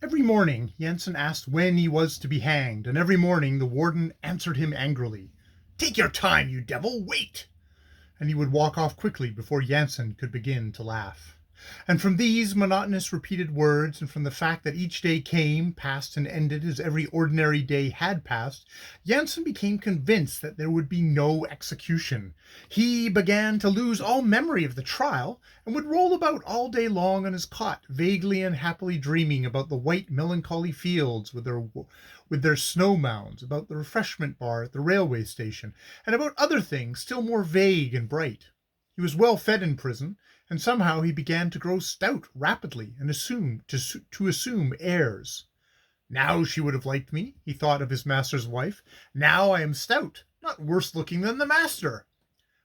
Every morning Jensen asked when he was to be hanged, and every morning the warden answered him angrily, "Take your time, you devil, wait!" And he would walk off quickly before Jensen could begin to laugh. And from these monotonous repeated words, and from the fact that each day came, passed, and ended as every ordinary day had passed, Jensen became convinced that there would be no execution. He began to lose all memory of the trial, and would roll about all day long on his cot, vaguely and happily dreaming about the white melancholy fields with their snow mounds, about the refreshment bar at the railway station, and about other things still more vague and bright. He was well fed in prison, and somehow he began to grow stout rapidly and to assume airs. Now she would have liked me, he thought of his master's wife. Now I am stout, not worse looking than the master.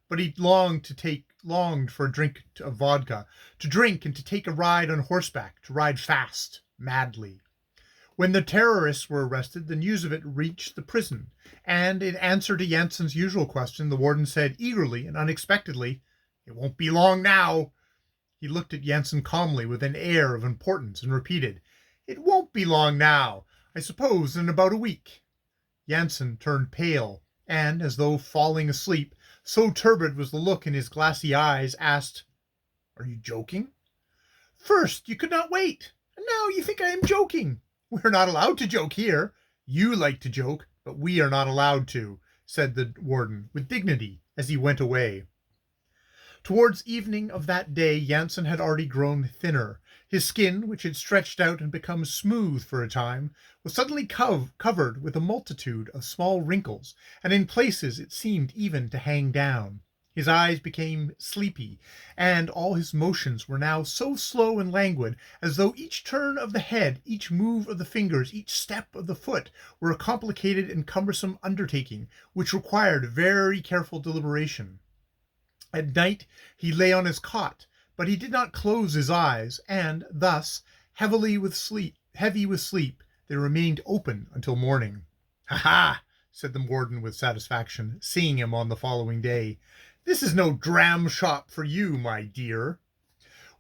But he longed for a drink of vodka, to drink and to take a ride on horseback, to ride fast, madly. When the terrorists were arrested, the news of it reached the prison, and in answer to Jensen's usual question, the warden said eagerly and unexpectedly, "It won't be long now." He looked at Jensen calmly with an air of importance and repeated, "It won't be long now. I suppose in about a week." Jensen turned pale, and, as though falling asleep, so turbid was the look in his glassy eyes, asked, "Are you joking? First you could not wait, and now you think I am joking. We are not allowed to joke here. You like to joke, but we are not allowed to," said the warden with dignity as he went away. Towards evening of that day Jensen had already grown thinner. His skin, which had stretched out and become smooth for a time, was suddenly covered with a multitude of small wrinkles, and in places it seemed even to hang down. His eyes became sleepy, and all his motions were now so slow and languid, as though each turn of the head, each move of the fingers, each step of the foot were a complicated and cumbersome undertaking, which required very careful deliberation. At night he lay on his cot, but he did not close his eyes, and thus, heavy with sleep, they remained open until morning. "Ha ha!" said the warden with satisfaction, seeing him on the following day. "This is no dram shop for you, my dear."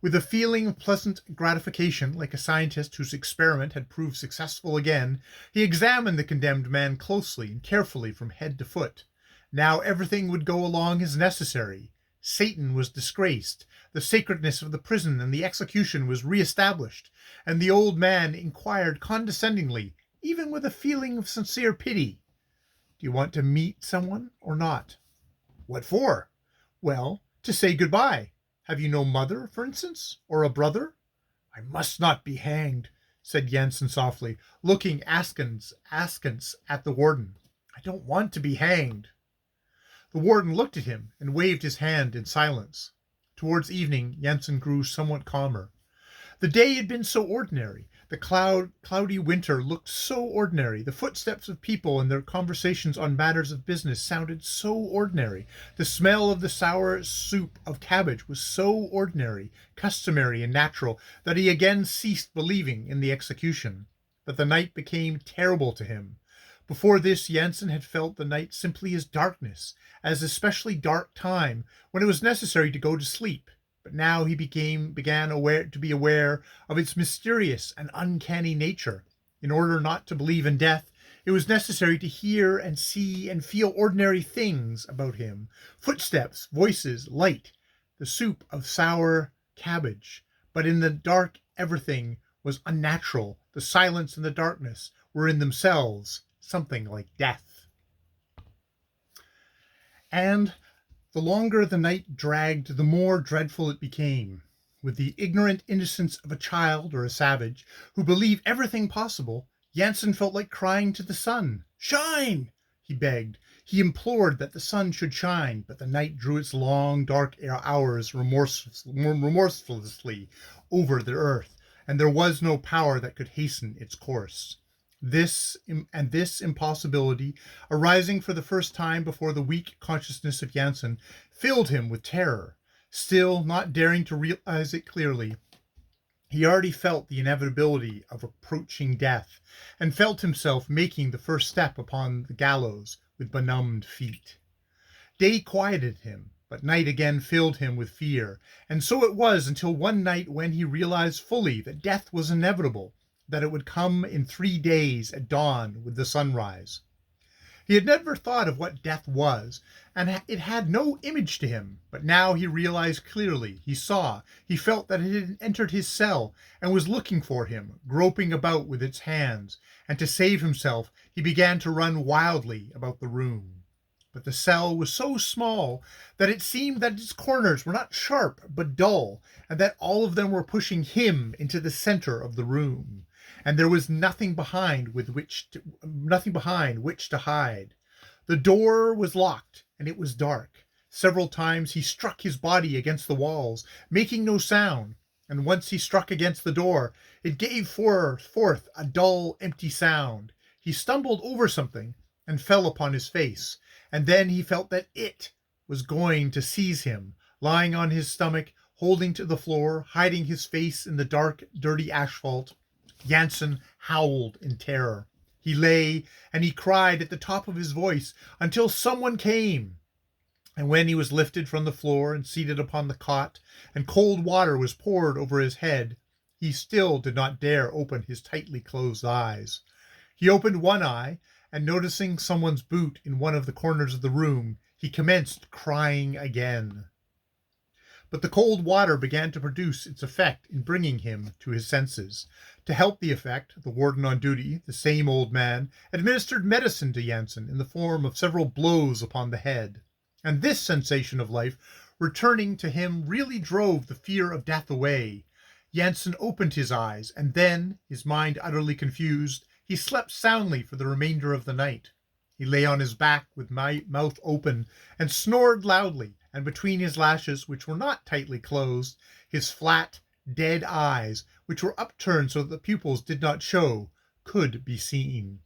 With a feeling of pleasant gratification, like a scientist whose experiment had proved successful again, he examined the condemned man closely and carefully from head to foot. Now everything would go along as necessary. Satan was disgraced, the sacredness of the prison and the execution was re-established, and the old man inquired condescendingly, even with a feeling of sincere pity, "Do you want to meet someone or not?" "What for?" "Well, to say good-bye. Have you no mother, for instance, or a brother?" "I must not be hanged," said Jensen softly, looking askance at the warden. "I don't want to be hanged." The warden looked at him and waved his hand in silence. Towards evening Jensen grew somewhat calmer. The day had been so ordinary, the cloudy winter looked so ordinary, the footsteps of people and their conversations on matters of business sounded so ordinary, the smell of the sour soup of cabbage was so ordinary, customary, and natural, that he again ceased believing in the execution. But the night became terrible to him. Before this Jensen had felt the night simply as darkness, as a specially dark time when it was necessary to go to sleep. But now he began to be aware of its mysterious and uncanny nature. In order not to believe in death, it was necessary to hear and see and feel ordinary things about him: footsteps, voices, light, the soup of sour cabbage. But in the dark everything was unnatural. The silence and the darkness were in themselves something like death. And the longer the night dragged, the more dreadful it became. With the ignorant innocence of a child or a savage, who believe everything possible, Jensen felt like crying to the sun. "Shine!" he begged. He implored that the sun should shine, but the night drew its long, dark hours remorselessly over the earth, and there was no power that could hasten its course. This impossibility, arising for the first time before the weak consciousness of Jensen, filled him with terror. Still, not daring to realize it clearly, he already felt the inevitability of approaching death, and felt himself making the first step upon the gallows with benumbed feet. Day quieted him, but night again filled him with fear, and so it was until one night when he realized fully that death was inevitable. that it would come in 3 days at dawn with the sunrise. He had never thought of what death was, and it had no image to him, but now he realized clearly, he saw, he felt that it had entered his cell and was looking for him, groping about with its hands, and to save himself he began to run wildly about the room. But the cell was so small that it seemed that its corners were not sharp but dull, and that all of them were pushing him into the center of the room, and there was nothing behind which to hide. The door was locked, and it was dark. Several times he struck his body against the walls, making no sound, and once he struck against the door, it gave forth a dull, empty sound. He stumbled over something and fell upon his face, and then he felt that it was going to seize him, lying on his stomach, holding to the floor, hiding his face in the dark, dirty asphalt. Jansen howled in terror. He lay and he cried at the top of his voice until someone came. And when he was lifted from the floor and seated upon the cot, and cold water was poured over his head, he still did not dare open his tightly closed eyes. He opened one eye, and noticing someone's boot in one of the corners of the room, he commenced crying again. But the cold water began to produce its effect in bringing him to his senses. To help the effect, the warden on duty, the same old man, administered medicine to Jansen in the form of several blows upon the head. And this sensation of life returning to him really drove the fear of death away. Jansen opened his eyes, and then, his mind utterly confused, he slept soundly for the remainder of the night. He lay on his back with mouth open and snored loudly, and between his lashes, which were not tightly closed, his flat, dead eyes, which were upturned so that the pupils did not show, could be seen.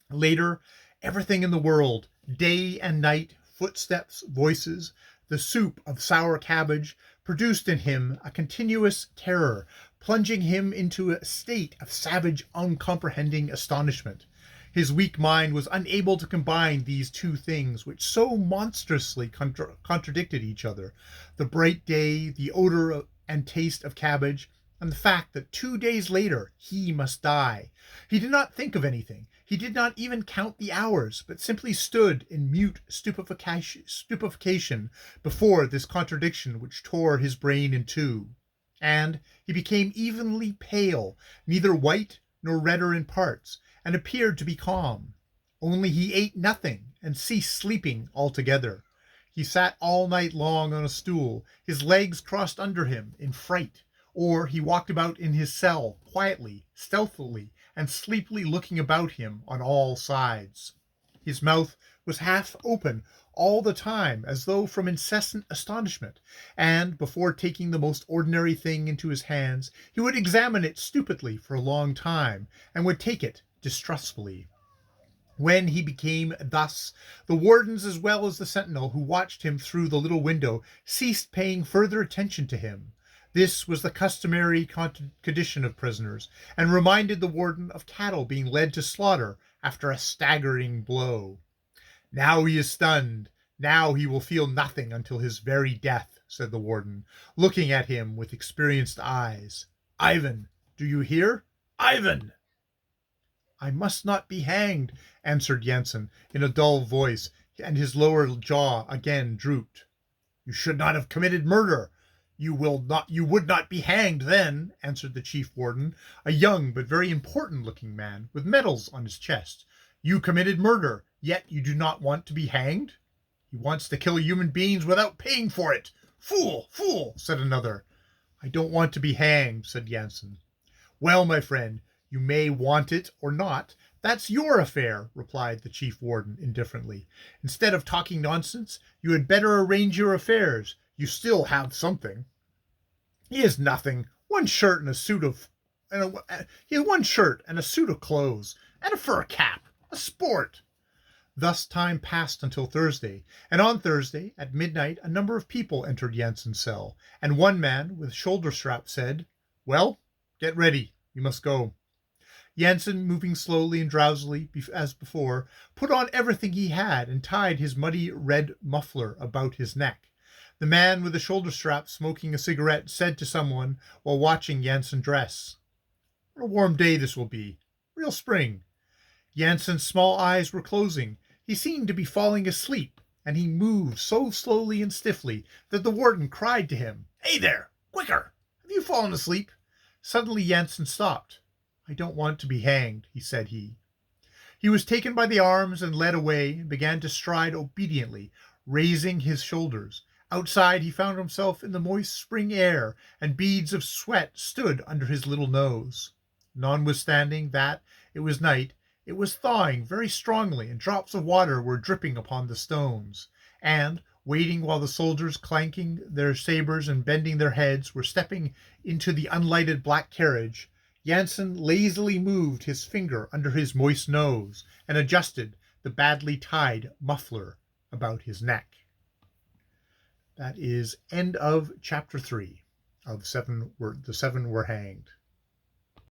Later, everything in the world, day and night, footsteps, voices, the soup of sour cabbage, produced in him a continuous terror, plunging him into a state of savage, uncomprehending astonishment. His weak mind was unable to combine these two things which so monstrously contradicted each other, the bright day, the odor and taste of cabbage, and the fact that 2 days later he must die. He did not think of anything. He did not even count the hours, but simply stood in mute stupefaction before this contradiction which tore his brain in two. And he became evenly pale, neither white nor redder in parts, and appeared to be calm. Only he ate nothing and ceased sleeping altogether. He sat all night long on a stool, his legs crossed under him in fright, or he walked about in his cell quietly, stealthily, and sleepily looking about him on all sides. His mouth was half open all the time, as though from incessant astonishment, and before taking the most ordinary thing into his hands, he would examine it stupidly for a long time, and would take it distrustfully. When he became thus, the wardens as well as the sentinel who watched him through the little window ceased paying further attention to him. This was the customary condition of prisoners, and reminded the warden of cattle being led to slaughter after a staggering blow. "Now he is stunned. Now he will feel nothing until his very death," said the warden, looking at him with experienced eyes. "Ivan, do you hear? Ivan!" "I must not be hanged," answered Jansen in a dull voice, and his lower jaw again drooped. "You should not have committed murder. You would not be hanged then," answered the chief warden, a young but very important-looking man with medals on his chest. "You committed murder, yet you do not want to be hanged? He wants to kill human beings without paying for it. Fool, fool," said another. "I don't want to be hanged," said Jansen. "Well, my friend, you may want it or not. That's your affair," replied the chief warden indifferently. "Instead of talking nonsense, you had better arrange your affairs. You still have something." "He has nothing. One shirt and a suit of clothes, and a fur cap. A sport." Thus time passed until Thursday, and on Thursday at midnight a number of people entered Jansen's cell, and one man with shoulder strap said, "Well, get ready. You must go." Jansen, moving slowly and drowsily as before, put on everything he had and tied his muddy red muffler about his neck. The man with the shoulder strap, smoking a cigarette, said to someone while watching Jansen dress, What a warm day this will be. Real spring. Janssen's small eyes were closing. He seemed to be falling asleep, and he moved so slowly and stiffly that the warden cried to him, "Hey there! Quicker! Have you fallen asleep?" Suddenly Janssen stopped. "I don't want to be hanged," said he. He was taken by the arms and led away, and began to stride obediently, raising his shoulders. Outside he found himself in the moist spring air, and beads of sweat stood under his little nose. Notwithstanding that it was night, it was thawing very strongly, and drops of water were dripping upon the stones. And, waiting while the soldiers, clanking their sabres and bending their heads, were stepping into the unlighted black carriage, Janssen lazily moved his finger under his moist nose and adjusted the badly tied muffler about his neck. That is end of chapter 3 of the Seven Were Hanged.